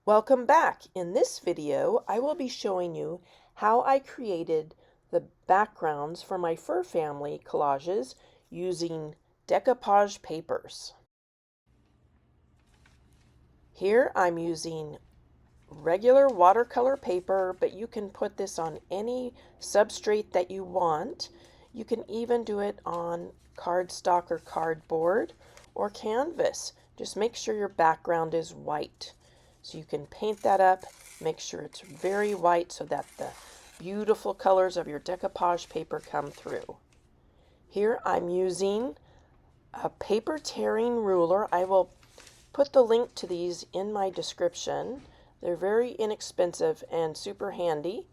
Welcome back. In this video, I will be showing you how I created the backgrounds for my fur family collages using decoupage papers. Here I'm using regular watercolor paper, but you can put this on any substrate that you want. You can even do it on cardstock or cardboard or canvas. Just make sure your background is white. So you can paint that up, make sure it's very white so that the beautiful colors of your decoupage paper come through. Here I'm using a paper tearing ruler. I will put the link to these in my description. They're very inexpensive and super handy.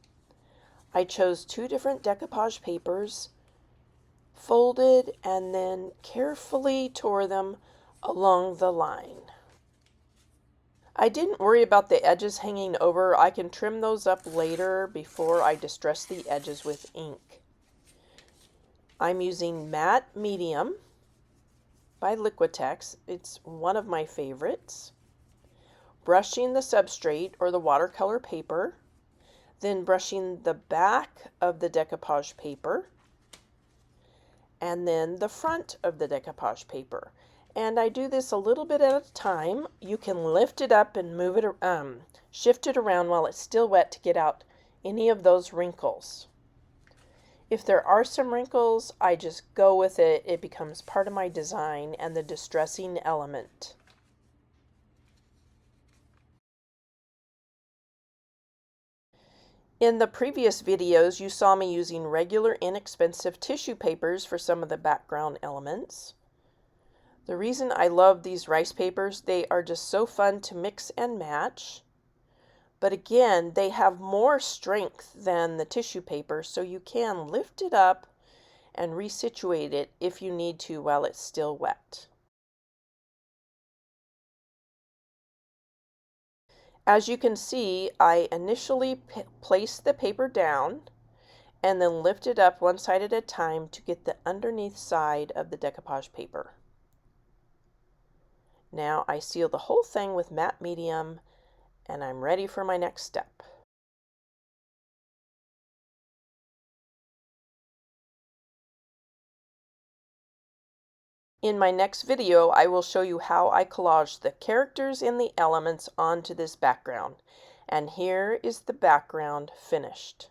I chose two different decoupage papers, folded, and then carefully tore them along the line. I didn't worry about the edges hanging over. I can trim those up later before I distress the edges with ink. I'm using Matte Medium by Liquitex. It's one of my favorites. Brushing the substrate or the watercolor paper, then brushing the back of the decoupage paper, and then the front of the decoupage paper. And I do this a little bit at a time. You can lift it up and move it, shift it around while it's still wet to get out any of those wrinkles. If there are some wrinkles, I just go with it. It becomes part of my design and the distressing element. In the previous videos, you saw me using regular inexpensive tissue papers for some of the background elements. The reason I love these rice papers, they are just so fun to mix and match. But again, they have more strength than the tissue paper, so you can lift it up and resituate it if you need to while it's still wet. As you can see, I initially placed the paper down and then lift it up one side at a time to get the underneath side of the decoupage paper. Now I seal the whole thing with matte medium and I'm ready for my next step. In my next video, I will show you how I collage the characters and the elements onto this background. And here is the background finished.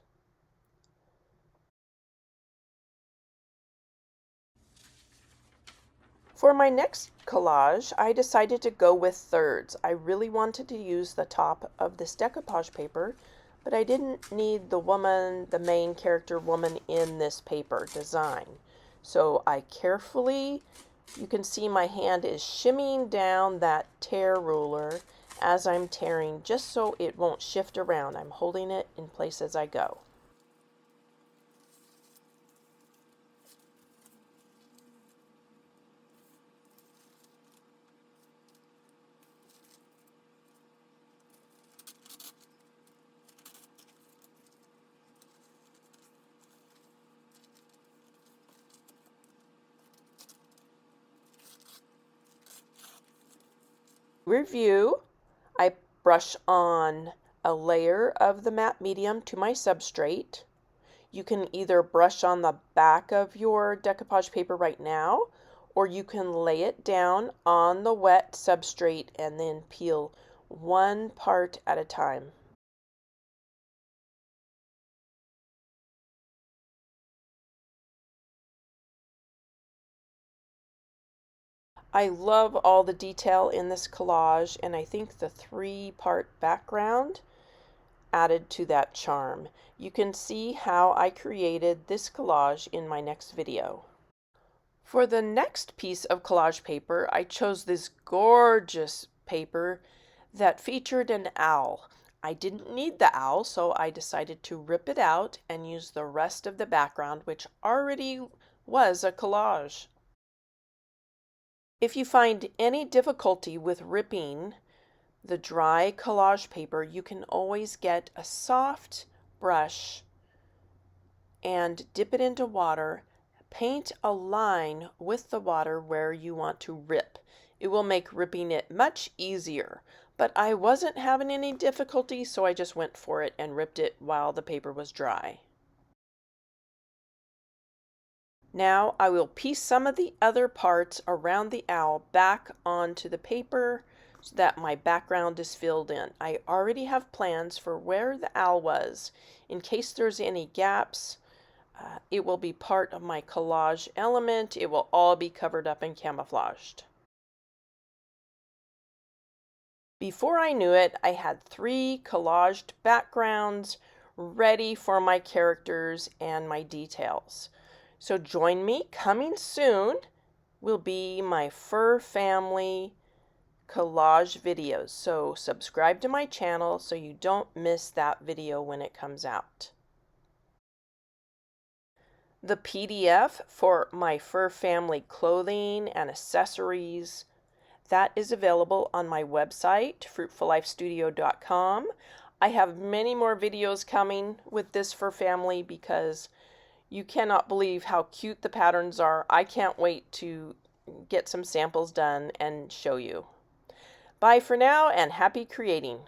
For my next collage, I decided to go with thirds. I really wanted to use the top of this decoupage paper, but I didn't need the main character woman in this paper design. So I carefully, you can see my hand is shimmying down that tear ruler as I'm tearing, just so it won't shift around. I'm holding it in place as I go. Review, I brush on a layer of the matte medium to my substrate. You can either brush on the back of your decoupage paper right now, or you can lay it down on the wet substrate and then peel one part at a time. I love all the detail in this collage, and I think the three-part background added to that charm. You can see how I created this collage in my next video. For the next piece of collage paper, I chose this gorgeous paper that featured an owl. I didn't need the owl, so I decided to rip it out and use the rest of the background, which already was a collage. If you find any difficulty with ripping the dry collage paper, you can always get a soft brush and dip it into water, paint a line with the water where you want to rip. It will make ripping it much easier, but I wasn't having any difficulty, so I just went for it and ripped it while the paper was dry. Now I will piece some of the other parts around the owl back onto the paper so that my background is filled in. I already have plans for where the owl was. In case there's any gaps, it will be part of my collage element. It will all be covered up and camouflaged. Before I knew it, I had 3 collaged backgrounds ready for my characters and my details. So join me. Coming soon will be my fur family collage videos. So subscribe to my channel so you don't miss that video when it comes out. The PDF for my fur family clothing and accessories, that is available on my website, fruitfullifestudio.com. I have many more videos coming with this fur family because you cannot believe how cute the patterns are. I can't wait to get some samples done and show you. Bye for now and happy creating.